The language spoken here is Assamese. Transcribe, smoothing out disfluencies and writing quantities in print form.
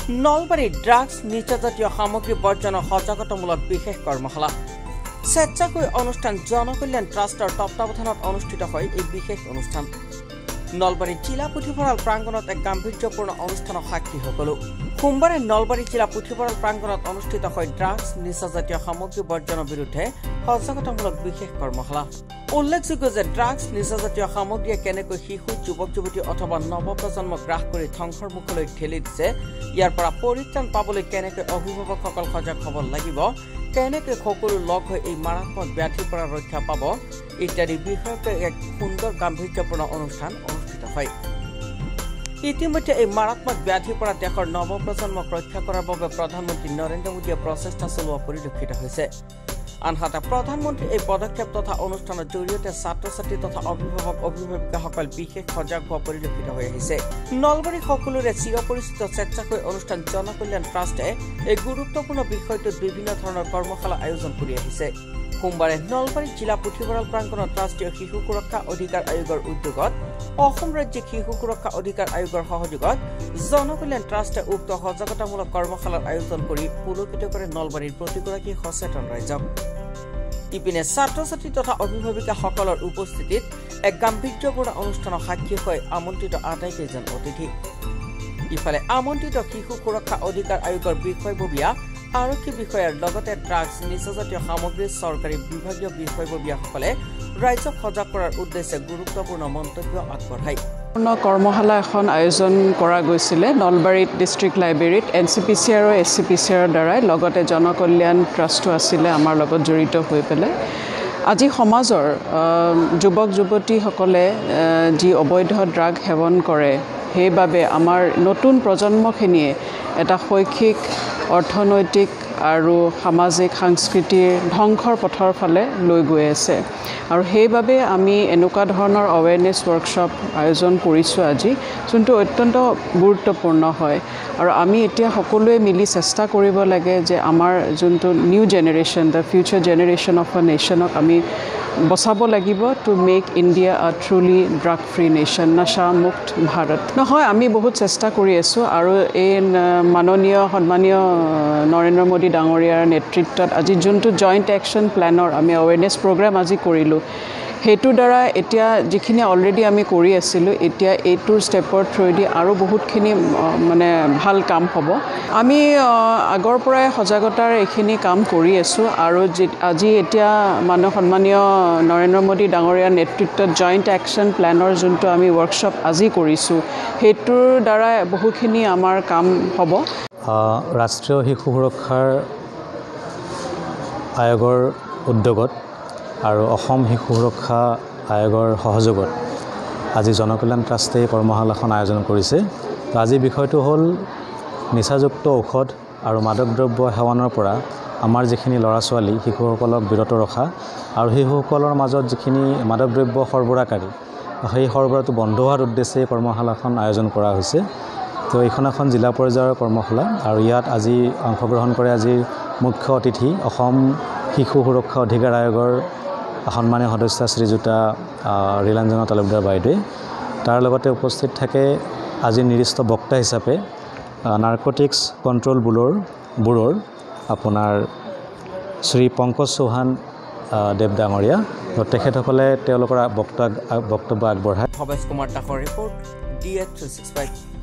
নলবাৰী ড্ৰাগছ নিচাজাতীয় সামগ্ৰী বৰ্জনৰ সজাগতামূলক বিশেষ কৰ্মশালা স্বেচ্ছাকৈ অনুষ্ঠান জনকল্যাণ ট্ৰাষ্টৰ তত্বাৱধানত অনুষ্ঠিত হয় এই বিশেষ অনুষ্ঠান নলবাৰী জিলা পুথিভঁৰাল প্ৰাংগণত এক গাম্ভীৰ্যপূৰ্ণ অনুষ্ঠানৰ সাক্ষী সকলো সোমবাৰে নলবাৰী জিলা পুথিভঁৰাল প্ৰাংগণত অনুষ্ঠিত হয় ড্ৰাগছ নিচাজাতীয় সামগ্ৰী বৰ্জনৰ বিৰুদ্ধে সজাগতামূলক বিশেষ কৰ্মশালা উল্লেখযোগ্য যে ড্ৰাগছ নিচাজাতীয় সামগ্ৰীয়ে কেনেকৈ শিশু যুৱক যুৱতী অথবা নৱপ্ৰজন্মক গ্ৰাস কৰি ধ্বংসৰ মুখলৈ ঠেলি দিছে ইয়াৰ পৰা পৰিত্ৰাণ পাবলৈ কেনেকৈ অভিভাৱকসকল সজাগ হ'ব লাগিব কেনেকৈ সকলো লগ হৈ এই মাৰাত্মক ব্যাধিৰ পৰা ৰক্ষা পাব ইত্যাদি বিষয়ক এক সুন্দৰ গাম্ভীৰ্যপূৰ্ণ অনুষ্ঠান অনুষ্ঠিত হয় ইতিমধ্যে এই মাৰাত্মক ব্যাধিৰ পৰা দেশৰ নৱপ্ৰজন্মক ৰক্ষা কৰাৰ বাবে প্ৰধানমন্ত্ৰী নৰেন্দ্ৰ মোদীয়ে প্ৰচেষ্টা চলোৱা পৰিলক্ষিত হৈছে আনহাতে প্ৰধানমন্ত্ৰী এই পদক্ষেপ তথা অনুষ্ঠানৰ জৰিয়তে ছাত্ৰ ছাত্ৰী তথা অভিভাৱকসকল বিশেষ সজাগ হোৱা পৰিলক্ষিত হৈ আহিছে নলবাৰী সকলোৰে চিৰপৰিচিত স্বেচ্ছাকৈ অনুষ্ঠান জনকল্যাণ ট্ৰাষ্টে এই গুৰুত্বপূৰ্ণ বিষয়টোত বিভিন্ন ধৰণৰ কৰ্মশালা আয়োজন কৰি আহিছে সোমবাৰে নলবাৰী জিলা পুথিভঁৰাল প্ৰাংগণত ৰাষ্ট্ৰীয় শিশু সুৰক্ষা অধিকাৰ আয়োগৰ উদ্যোগত অসম ৰাজ্যিক শিশু সুৰক্ষা অধিকাৰ আয়োগৰ সহযোগত জনকল্যাণ ট্ৰাষ্টে উক্ত সজাগতামূলক কৰ্মশালাৰ আয়োজন কৰি পুলকিত কৰে নলবাৰীৰ প্ৰতিগৰাকী সচেতন ৰাইজক ইপিনে ছাত্ৰ ছাত্ৰী তথা অভিভাৱকসকলৰ উপস্থিতিত এক গাম্ভীৰ্যপূৰ্ণ অনুষ্ঠানৰ সাক্ষী হৈ আমন্ত্ৰিত আটাইকেইজন অতিথি ইফালে আমন্ত্ৰিত শিশু সুৰক্ষা অধিকাৰ আয়োগৰ বিষয়ববীয়া আৰক্ষী বিষয়াৰ লগতে ড্ৰাগছ নিচাজাতীয় সামগ্ৰীৰ চৰকাৰী বিভাগীয় বিষয়ববীয়াসকলে ৰাইজক সজাগ কৰাৰ উদ্দেশ্যে গুৰুত্বপূৰ্ণ মন্তব্য আগবঢ়ায় কৰ্মশালা এখন আয়োজন কৰা গৈছিলে নলবাৰীত ডিষ্ট্ৰিক্ট লাইব্ৰেৰীত NCPC আৰু SCPCৰ দ্বাৰাই লগতে জনকল্যাণ ট্ৰাষ্টটো আছিলে আমাৰ লগত জড়িত হৈ পেলাই আজি সমাজৰ যুৱক যুৱতীসকলে যি অবৈধ ড্ৰাগ সেৱন কৰে সেইবাবে আমাৰ নতুন প্ৰজন্মখিনিয়ে এটা শৈক্ষিক অৰ্থনৈতিক আৰু সামাজিক সাংস্কৃতিক ধ্বংসৰ পথৰ ফালে লৈ গৈ আছে আৰু সেইবাবে আমি এনেকুৱা ধৰণৰ অৱেৰনেছ ৱৰ্কশ্বপ আয়োজন কৰিছোঁ আজি যোনটো অত্যন্ত গুৰুত্বপূৰ্ণ হয় আৰু আমি এতিয়া সকলোৱে মিলি চেষ্টা কৰিব লাগে যে আমাৰ যোনটো new generation the future generation of a নেশ্যনক আমি বচাব লাগিব to make India a truly drug free nation নশা মুক্ত ভাৰত নহয় আমি বহুত চেষ্টা কৰি আছোঁ আৰু এই মাননীয় সন্মানীয় নৰেন্দ্ৰ মোদী ডাঙৰীয়াৰ নেতৃত্বত আজি যোনটো জইণ্ট একশ্যন প্লেনৰ আমি এৱেৰনেছ প্ৰগ্ৰাম আজি কৰিলোঁ সেইটোৰ দ্বাৰা এতিয়া যিখিনি অলৰেডি আমি কৰি আছিলোঁ এতিয়া এইটোৰ ষ্টেপৰ থ্ৰুদি আৰু বহুতখিনি মানে ভাল কাম হ'ব আমি আগৰ পৰাই সজাগতাৰ এইখিনি কাম কৰি আছোঁ আৰু আজি এতিয়া সন্মানীয় নৰেন্দ্ৰ মোদী ডাঙৰীয়াৰ নেতৃত্বত জইণ্ট একশ্যন প্লেনৰ যোনটো আমি ৱৰ্কশ্বপ আজি কৰিছোঁ সেইটোৰ দ্বাৰা বহুখিনি আমাৰ কাম হ'ব ৰাষ্ট্ৰীয় শিশু সুৰক্ষাৰ আয়োগৰ উদ্যোগত আৰু অসম শিশু সুৰক্ষা আয়োগৰ সহযোগত আজি জনকল্যাণ ট্ৰাষ্টে কৰ্মশালাখন আয়োজন কৰিছে তো আজি বিষয়টো হ'ল নিচাযুক্ত ঔষধ আৰু মাদক দ্ৰব্য সেৱনৰ পৰা আমাৰ যিখিনি ল'ৰা ছোৱালী শিশুসকলক বিৰত ৰখা আৰু শিশুসকলৰ মাজত যিখিনি মাদক দ্ৰব্য সৰবৰাহকাৰী সেই সৰবৰাহটো বন্ধ হোৱাৰ উদ্দেশ্যে কৰ্মশালাখন আয়োজন কৰা হৈছে তো এইখন এখন জিলা পৰ্যায়ৰ কৰ্মশালা আৰু ইয়াত আজি অংশগ্ৰহণ কৰে আজিৰ মুখ্য অতিথি অসম শিশু সুৰক্ষা অধিকাৰ আয়োগৰ সন্মানীয় সদস্য শ্ৰীযুতা ৰীলাঞ্জনা তালুকদাৰ বাইদেৱে তাৰ লগতে উপস্থিত থাকে আজি নিৰ্দিষ্ট বক্তা হিচাপে নাৰ্কটিক্স কণ্ট্ৰল ব্যুৰৰ আপোনাৰ শ্ৰী পংকজ চৌহান দেৱ ডাঙৰীয়া তেখেতসকলে তেওঁলোকৰ বক্তব্য আগবঢ়ায় ভৱেশ কুমাৰ দাসৰ ৰিপৰ্ট DH365